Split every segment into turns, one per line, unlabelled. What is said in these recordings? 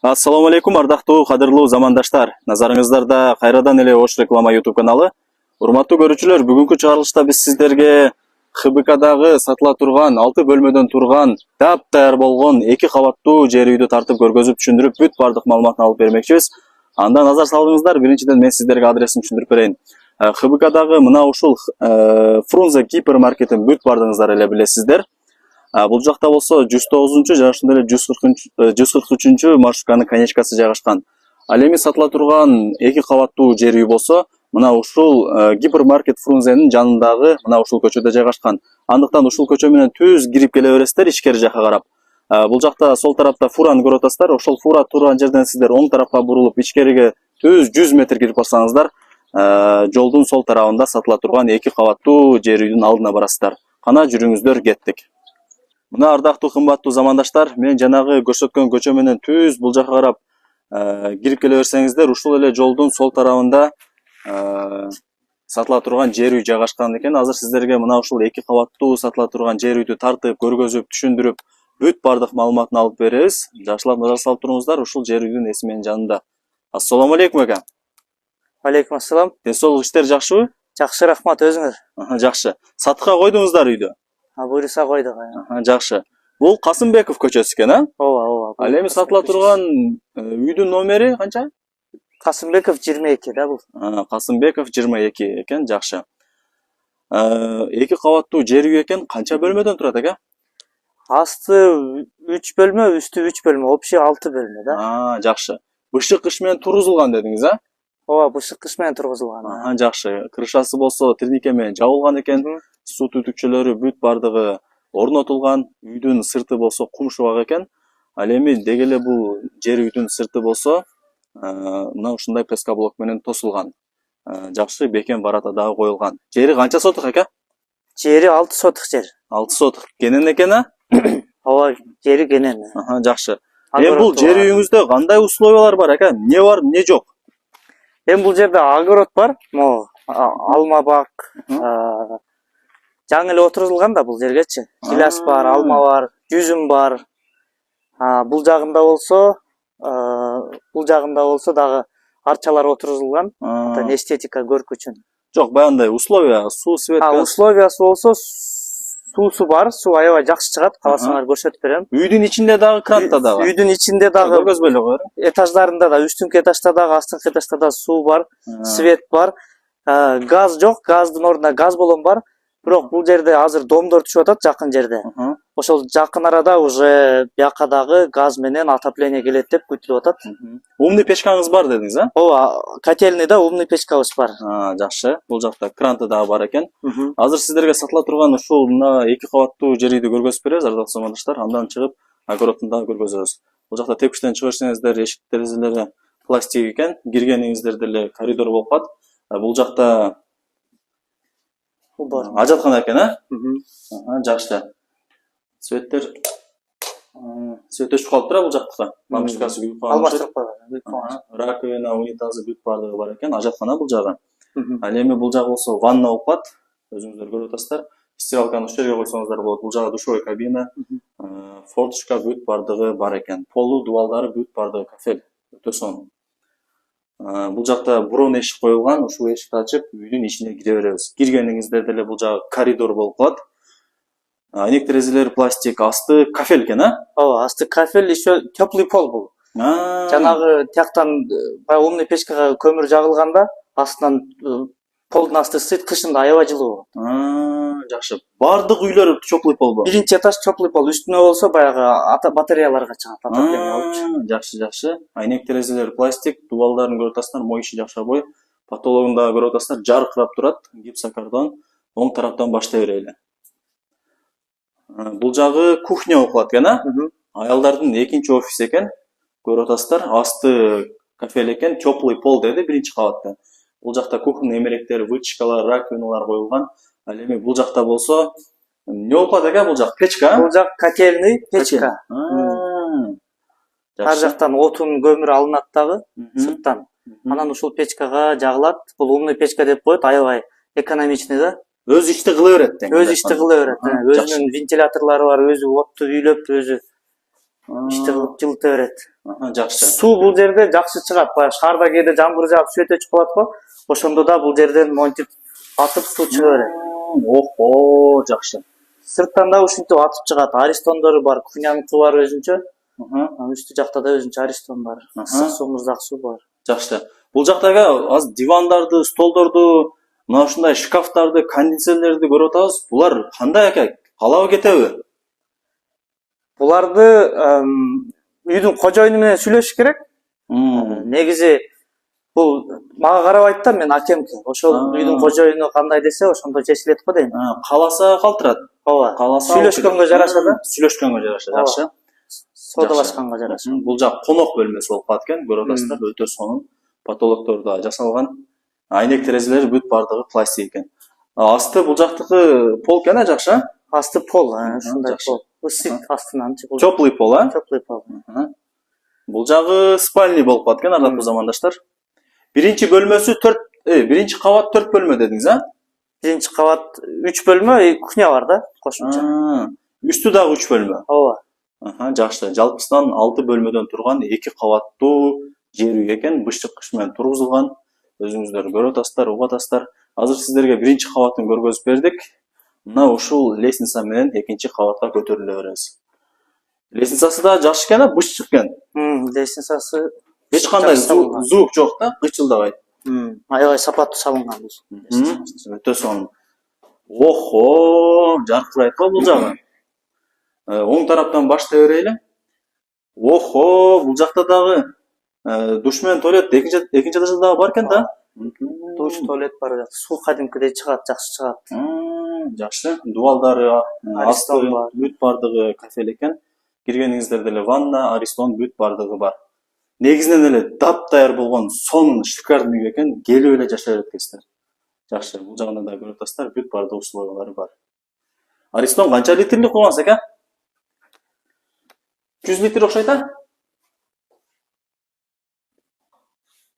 Assalamu alaikum, ардактуу кадырлуу замандаштар. Назарыңыздарда кайрадан эле Ош реклама YouTube каналы. Урматтуу көрүүчүлөр, бүгүнкү чыгарылышта биз сиздерге ХБКдагы сатыла турган 6 бөлмөдөн турган таптаяр болгон 2 кабаттуу жер үйдү тартып көргөзүп түшүндүрүп бүт бардык маалыматын алып бермекчибиз. Анда назар салыңыздар. Биринчиден мен сиздерге адресин түшүндүрүп берейин. ХБКдагы мына ушул Фрунзе гипермаркетин бүт бардыгыңыздар эле билесиздер. Бул жакта болсо 109-чу жана ошондой эле 143-чү маршрутканын конечкасы жайгашкан. Ал эми сатыла турган 2 кабаттуу жер үй болсо, мына ушул гипермаркет Фрунзенин жанындагы мына ушул көчөдө жайгашкан. Андыктан ушул көчө менен түз кирип келе бересиздер ичкери жакка карап. Бул жакта сол тарапта фураны көрүп атасыздар. Ошол фура турган жерден сиздер оң тарапка бурулуп ичкериге түз 100 метр кирип барсаңыздар, жолдун сол тарабында сатыла турган 2 кабаттуу жер үйдүн алдына барасыздар. Кана жүрүңүздөр, кеттик. Мына ардактуу кымбаттуу замандаштар, мен жанагы көрсөткөн көчө менен түз бул жакка карап кирип келе берсеңиздер, ушул эле жолдун сол тарабында сатыла турган жер үй жайгашкан экен. Азыр сиздерге мына ушул 2 кабаттуу сатыла турган жер үйдү тартып, көргөзүп, түшүндүрүп, бүт бардык маалыматын алып беребиз. Жакшылап назар салып туруңуздар, ушул жер үйдүн эсминин жанында. Ассаламу алейкум ака.
Алейкум ассалам.
Ден соолук иштер жакшыбы?
Жакшы, рахмат, өзүңөр.
Жакшы. Сатыкка койдуңуздар үйдү?
Буйруса койдук.
Жакшы. Бул Касымбеков көчөсү экен, а?
Ооба.
Ал эми сатыла турган үйдүн номери канча?
Касымбеков 22 да бул.
Касымбеков 22 экен, жакшы. 2 кабаттуу жер үй экен, канча бөлмөдөн турат экен?
Асты 3 бөлмө, үстү 3 бөлмө, общий 6 бөлмө да.
Жакшы. Бышык кыш менен тургузулган дедиңиз, а?
Ооба, бышык кыш менен тургузулган.
Жакшы. Крышасы болсо термике менен жабылган экен. Суу түтүкчөлөрү бүт бардыгы орнотулган. Үйдүн сырты болсо кум шубак экен. Ал эми деги эле бул жер үйдүн сырты болсо мына ушундай пескоблок менен тосулган. Жакшы, бекен барата дагы коюлган. Жери канча сотук экен?
Жери 6 сотук жер.
6 сотук. Кенен экен, а?
Ооба, жери кенен.
Жакшы. Эми бул жер үйүңүздө кандай условиялар бар экен? Эмне бар, эмне жок?
Эми бул жерде огород бар, могу алма бак, жаңы эле отурулган да бул жергечи. Гиляс бар, алма бар, жүзүм бар. Бул жагында болсо дагы арчалар отурулган. Эстетика көркү үчүн.
Жок, баягындай условия, суу, свет, газ.
Условиясы болсо суусу бар, суу аябай жакшы чыгат. Кааласаңар көрсөтүп берем.
Үйдүн ичинде дагы кранта дагы.
Үйдүн ичинде дагы
көргөзбөй эле коер.
Этаждарында да, үстүнкү этажда дагы, астыңкы этажда да суу бар, свет бар. Газ жок, газдын ордуна газ баллон бар. Бирок бул жерде азыр домдор түшүп атат жакын жерде. Ошол жакын арада уже бияка дагы газ менен отопление келет деп күтүлүп атат.
Умный печкаңыз бар дедиңиз, а?
Ооба, котельныйда умный печкабыз бар.
Жакшы. Бул жакта кранты дагы бар экен. Азыр сиздерге сатыла турган ушул мына 2 кабаттуу жер үйдү көргөзүп беребиз, ардактуу замандаштар. Андан чыгып, огородун дагы көргөзөбүз. Бул жакта тепкичтен чыгып берсеңиздер, эшик терезелери пластик экен. Киргениңиздер деле коридор болуп калат. Бул жакта ажаткана экен, а? Жакшы. Светтер өчүп калыптыр бул жактыкка. Лампочкасы күйүп калган.
Алмаштырып койгон.
Раковина, унитазы бүт бардыгы бар экен. Ажаткана бул жагы. Ал эми бул жагы болсо ванна болуп калат. Өзүңүздөр көрүп атасыздар. Стиралканы ушул жерге койсоңуздар болот. Бул жагы душевой кабина, форточка бүт бардыгы бар экен. Полу, дубалдары бүт бардыгы кафель. Өтө сонун. Бул жакта бурон эшик коюлган. Ушул эшикти ачып, үйдүн ичине кире беребиз. Киргениңизде деле бул жагы коридор болуп калат. Айнек терезелери пластик, асты кафель экен, а?
Ооба, асты кафель, еще теплый пол бул. Жанагы тияктан баягы умный печкага көмүр жагылганда, астынан полдун асты ысыйт, кышында аябай жылуу болот.
Жакшы. Бардык үйлөр теплый пол бар.
Биринчи этаж теплый пол, үстүнө болсо баягы батареяларга чыгат, отопление болчу.
Жакшы. Айнек терезелери пластик, дубалдарын көрүп атасыздар, моющий жакшы бой. Потологун дагы көрүп атасыздар, жаркырап турат, гипсокартон. Оң тараптан баштай берели. Бул жагы кухня болуп калат экен, а? Аялдардын экинчи офиси экен. Көрүп атасыздар, асты кафель экен, теплый пол деди биринчи кабатта. Бул жакта кухня эмеректери, вытяжкалар, раковиналар коюлган. Ал эми бул жакта болсо эмне болуп калат экен? Бул жак печка, а?
Бул жак котельный, печка. Ар жактан отун, көмүр алынат дагы сырттан. Анан ушул печкага жагылат. Бул умный печка деп коет, аябай экономичный да.
Өз ишти кыла берет.
Өз ишти кыла берет. Өзүнүн вентиляторлору бар, өзү отту үйлөп, өзү ишти кылып жылыта берет.
Жакшы.
Суу бул жерде жакшы чыгат. Баягы шаарда кээде жамгыр жаап суу өтө чыгып калат го. Ошондо да бул жерден монтип атып суу чыга берет.
Охо, жакшы.
Сырттан да ушинтип атып чыгат. Аристондору бар, Кунянын суу бар өзүнчө. Үстү жакта да өзүнчө Аристон бар. Ысык суу, муздак суу бар.
Жакшы. Бул жактагы азыр дивандарды, столдорду, мына ушундай шкафтарды, кондиционерлерди көрүп атабыз. Булар кандай экен? Калабы кетеби?
Буларды үйдүн кожоюну менен сүйлөшүш керек. Негизи бул мага карабайт да, мен акемке. Ошол үйдүн кожоюну кандай десе, ошондой чечилет го дейм.
Кааласа калтырат.
Ооба.
Кааласа
Сүйлөшкөнгө жараша да.
Сүйлөшкөнгө жараша, жакшы.
Соодалашканга жараша.
Бул жак конок бөлмөсү болуп калат экен. Көрүп атасыздар, өтө сонун. Потолоктор да жасалган. Айнек терезелери бүт бардыгы пластик экен. Асты бул жактыкы пол экен, жакшы.
Асты пол, ушундай пол. Ысык астынан чыгып.
Теплый пол,
Теплый пол.
Бул жагы спальный болуп калат экен, ардактуу замандаштар. Биринчи бөлмөсү 4, биринчи кабат 4 бөлмө дедиңиз,
Биринчи кабат 3 бөлмө, кухня бар да, кошумча.
Үстү дагы 3 бөлмө.
Ооба.
Жакшы. Жалпысынан 6 бөлмөдөн турган 2 кабаттуу жер үй экен, бышчык кыш менен тургузулган. Өзүңүздөр көрүп атасыздар, угуп атасыздар. Азыр сиздерге биринчи кабатын көргөзүп бердик. Мына ушул лестница менен экинчи кабатка көтөрүлө беребиз. Лестницасы да жакшы экен, бышчык экен.
Лестницасы
Эч кандай звук жок да, кычылдабайт.
аябай сапаттуу салынган бул.
Өтө сонун. Охо, жаркырайт го бул жагы. Оң тараптан баштай берели. Охо, бул жакта дагы душ менен туалет экинчи этажда дагы бар экен да.
Душ, туалет бар. Суу кадимкидей чыгат, жакшы чыгат.
Жакшы. Дубалдары,
Аристон бар.
бүт бардыгы кафель экен. Киргениңиздерде эле ванна, Аристон бүт бардыгы бар. Негизинен эле таптайыр болгон сонун шикарный үй экен, келип эле жашай берет экенсиздер. Жакшы, бул жагынан да көрүп атасыздар, бүт бардыгы условиялары бар. Аристон канча литрлик койгонсуз экен? 100 литр окшойт а?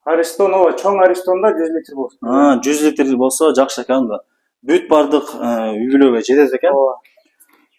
Аристон, чоң Аристонда 100 литр болсун.
100 литр болсо жакшы экен да. Бүт бардык үй бүлөгө жетет экен.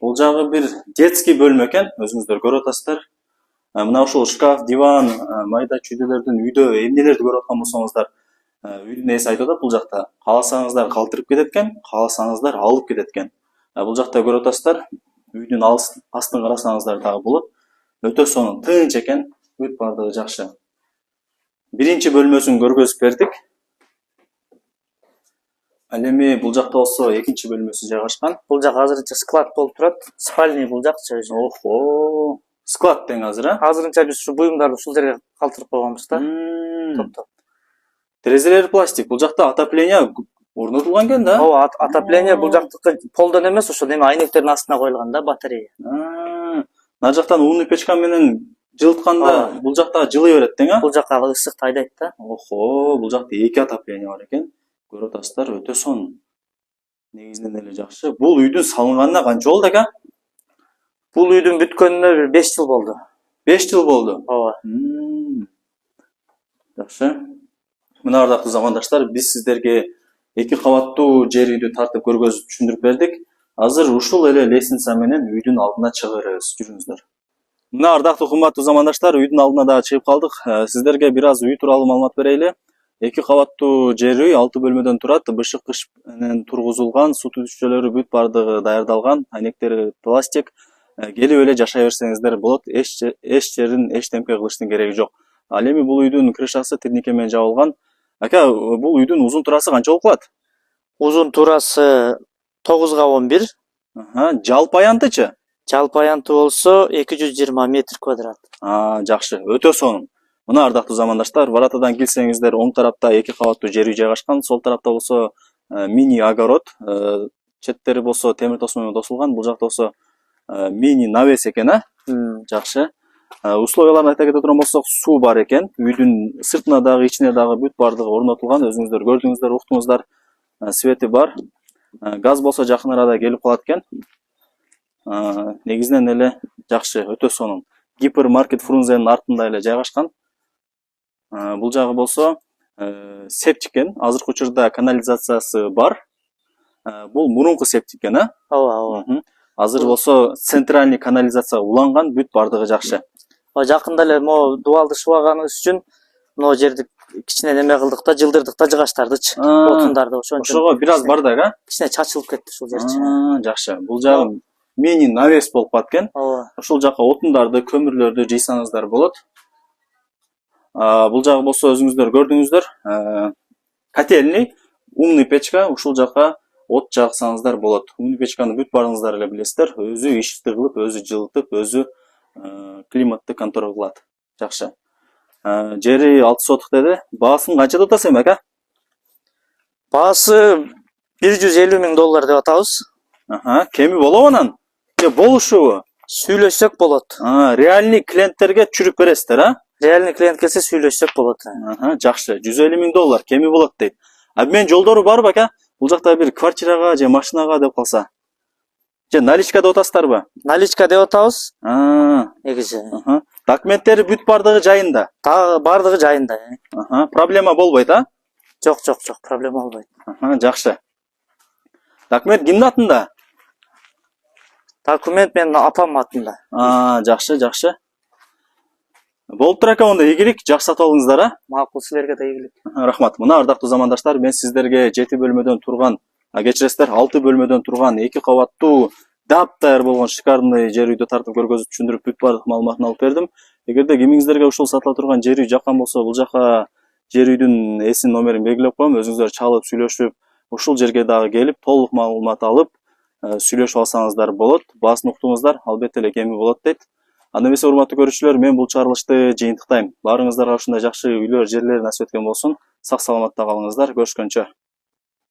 Бул жагы бир детский бөлмө экен, өзүңүздөр көрүп атасыздар. Мына ушул шкаф, диван, майда чүйдөлөрдүн үйдө эмнелерди көрүп аткан болсоңуздар, үйдүн ээси айтып атат бул жакта. Кааласаңыздар калтырып кетет экен, кааласаңыздар алып кетет экен. Бул жакта көрүп атасыздар, үйдүн астын карасаңыздар дагы болот. Өтө сонун, тынч экен, бүт бардыгы жакшы. Биринчи бөлмөсүн көргөзүп бердик. Ал эми бул жакта болсо экинчи бөлмөсү жайгашкан.
Бул жак азырынча склад болуп турат. Спальный бул жакчы өзү.
Охо. Склад тең азыр,
Азырынча биз ушу буюмдарды ушул жерге калтырып койгонбуз да. Топтоп.
Терезелери пластик. Бул жакта отопление орнотулган экен да?
Ооба, отопление бул жактыкы полдон эмес, ошо эме айнектердин астына коюлган да, батарея.
Мына жактан унуу печка менен жылытканда бул жакта жылый берет тең,
Бул жакка ысыкты айдайт да.
Охо, бул жакта 2 отопление бар экен. Көрүп атасыздар, өтө сонун. Негизинен эле жакшы. Бул үйдүн салынганына канча болду экен?
Бул үйдүн бүткөнүнө 5 жыл болду.
5 жыл болду.
Ооба.
Жакшы. Мына ардактуу замандаштар, биз сиздерге 2 кабаттуу жер үйдү тартып көргөзүп түшүндүрүп бердик. Азыр ушул эле лестница менен үйдүн алдына чыга беребиз. Жүрүңүздөр. Мына ардактуу кымбаттуу замандаштар, үйдүн алдына да чыгып калдык. Сиздерге бир аз үй тууралуу маалымат берели. 2 кабаттуу жер үй 6 бөлмөдөн турат. Бышык кыш менен тургузулган, суу түзүүчөлөрү бүт бардыгы даярдалган, айнектери пластик. Келип эле жашай берсеңиздер болот. Эч жерин эчтемке кылыштын кереги жок. Ал эми бул үйдүн крышасы тернике менен жабылган. Ака, бул үйдүн узун турасы канча болуп калат?
Узун турасы 9-11.
Жалпы аянтычы?
Жалпы аянты болсо 220 метр квадрат.
Жакшы, өтө сонун. Мына ардактуу замандаштар, баратадан келсеңиздер, оң тарапта 2 кабаттуу жер үй жайгашкан, сол тарапта болсо мини огород, четтери болсо темир тос менен тосулган, бул жакта болсо мини навес экен, Жакшы. Условияларын айта кете турган болсок, суу бар экен. Үйдүн сыртына дагы, ичине дагы бүт бардыгы орнотулган. Өзүңүздөр көрдүңүздөр, уктуңуздар. Свети бар. Газ болсо жакын арада келип калат экен. Негизинен эле жакшы, өтө сонун. Гипермаркет Фрунзенин артында эле жайгашкан. Бул жагы болсо септик экен. Азыркы учурда канализациясы бар. Бул мурунку септик экен,
Ооба.
Азыр болсо центральный канализация уланган, бүт бардыгы жакшы.
Жакында эле могу дубалды шубаганыбыз үчүн могу жерди кичине неме кылдык да, жылдырдык да, жыгачтардычы, отундарды ошон үчүн.
Ошого бир аз бардык, а?
Кичине чачылып кетти ушул жерчи.
Жакшы. Бул жагы мини навес болуп калат экен.
Ооба.
Ошол жакка отундарды, көмүрлөрдү жыйсаңыздар болот. Бул жагы болсо өзүңүздөр көрдүңүздөр. Котельный, умный печка, ушул жакка от жаксаңыздар болот. Умный печканы бүт баарыңыздар эле билесиздер. Өзү ишти кылып, өзү жылытып, өзү климатты контроль кылат. Жакшы. Жери 6 сотук деди. Баасын канча деп атасың, ака?
Баасы $150,000 деп атабыз.
Кеми болобу анан? Же болушубу?
Сүйлөшсөк болот.
Реальный клиенттерге чүрүп бересиздер, а?
Реальный клиент келсе сүйлөшсөк болот.
Жакшы. $150,000 кеми болот дейт. Обмен жолдору барбы, ака? Бул жакта бир квартирага же машинага деп калса. Же наличка деп атасыздарбы?
Наличка деп атабыз. Негизи.
Документтери бүт бардыгы жайында.
Бардыгы жайында.
Проблема болбойт, а?
Жок, проблема болбойт.
Жакшы. Документ кимдин атында?
Документ менин апамдын атында.
Жакшы. Болуптур ака, онда ийгилик, жакшы сатып алыңыздар, а?
Макул, силерге да ийгилик.
Рахмат. Мына ардактуу замандаштар, мен сиздерге 7 бөлмөдөн турган, кечиресиздер, 6 бөлмөдөн турган 2 кабаттуу даптар болгон шикарный жер үйдү тартып көргөзүп түшүндүрүп бүт бардык маалыматын алып бердим. Эгерде кимиңиздерге ушул сатыла турган жер үй жаккан болсо, бул жака жер үйдүн эсин номерин белгилеп коем. Өзүңүздөр чалып, сүйлөшүп, ушул жерге дагы келип, толук маалымат алып, сүйлөшүп алсаңыздар болот. Баасын уктуңуздар, албетте эле кеми болот дейт. Анда эмесе, урматтуу көрүүчүлөр, мен бул чыгарылышты жыйынтыктайм. Баарыңыздарга ушундай жакшы үйлөр, жерлер насип эткен болсун. Сак саламатта калыңыздар. Көрүшкөнчө.